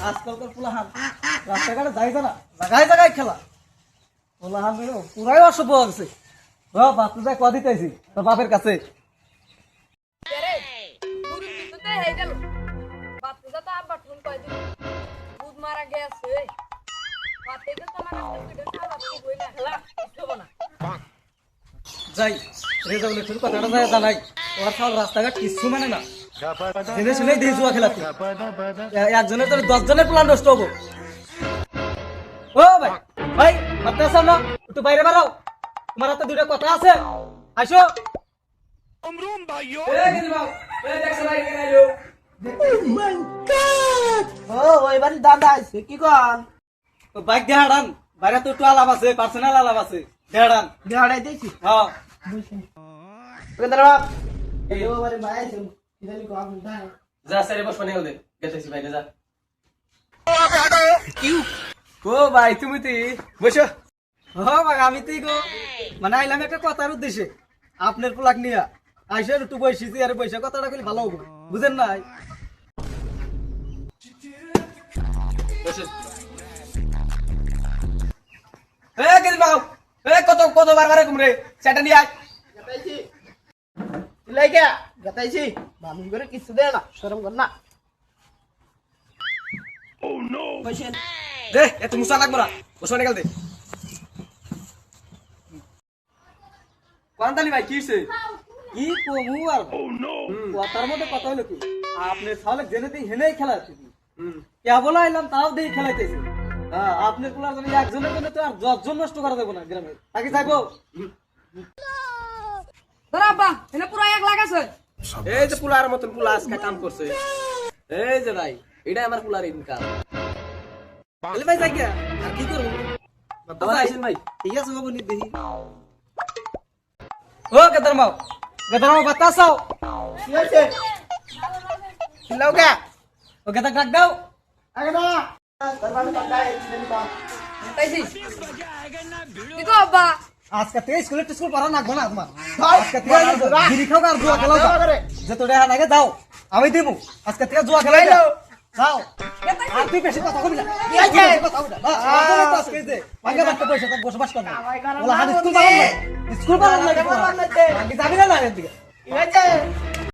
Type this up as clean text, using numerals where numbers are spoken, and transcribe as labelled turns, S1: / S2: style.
S1: আজকালকার পোলাহান রাস্তাঘাটে যাই না, জায়গায় জায়গায় খেলা। পোলাহান পুরাই অসভ্য হচ্ছে। বাপ তো যাই কয়া দিতেছি তোর বাপের কাছে। যাই রেজাউলের কথাটা যায় জানাই, ওরা সব রাস্তাঘাট কিছু মানে না, জেনে শুনেই দিয়ে জুয়া খেলা। একজনের তো 10 জনের প্ল্যান নষ্ট হবো। ও ভাই ভাই ভাবতে আসো না, একটু বাইরে বেরো, তোমার হাতে দুইটা কথা আছে, আসো।
S2: দাদা আছে কি কন
S1: বাইক দিয়ে হারান, বাইরে তো একটু আলাপ আছে, পার্সোনাল আলাপ আছে, দেড়ান
S2: দেড়াই দিয়েছি
S1: হ্যাঁ।
S3: যা স্যারে বস পানি দে গেতেছি বাইরে যা।
S1: ও ভাই তুমি তুই বসো। হ্যাঁ ভাই আমি তুই গো, মানে আইলাম একটা কথার উদ্দেশ্যে, আপনার পোলাক নিয়ে আইসে একটু বসেছি, আর বসে কথাটা খুব ভালো হবো, বুঝেন নাই?
S3: কত কত বারবার কুমরে সেটা নিয়ে আয়।
S2: গাতাইছি মানুষ করে কিছু দেয় না, শরম কর না।
S3: দে এত মুসা লাগবো না, বসে নিকাল দে। কোয়ান্তালি ভাই কি হইছে?
S1: কি কমু আর কথার মধ্যে কথা হলো কি, আপনি তাহলে জেনে দিই হেনেই খেলা কেবল আইলাম, তাও দিয়ে খেলাইতেছে। হ্যাঁ আপনার পোলার জন্য একজনের জন্য তো আর 10 জন নষ্ট করা যাবো না গ্রামে, তাকে যাইবো।
S3: এই যে পুলার মতন পুলা আজকে কাম করছে, এই যে ভাই এটা আমার পুলার ইনকাম।
S1: তাহলে ভাই যাই গিয়া, আর কি করবো?
S3: ভাই
S1: ঠিক আছে বাবু নি দেখি। ও গেদার মাও বাতাসাও,
S2: কি হয়েছে চিল্লাও কে?
S1: ও গেদা ডাক দাও।
S2: আগে না দরবারে পাঠাই দিন বা
S1: আজকে থেকে স্কুলে টিস্কুল পড়া লাগবো না তোমার, আজকে থেকে বিড়ি খাও আর জুয়া খেলাও যে তোর দেখা লাগে দাও, আমি দিব। আজকে থেকে জুয়া খেলাই দাও যাও, আর তুই বেশি কথা কবি না, আজকে যে আগে বাড়তে পয়সা তার বসবাস করবে ওলা হাত স্কুল পালান না, স্কুল পালান না, যাবি না না এদিকে।
S2: কি হয়েছে?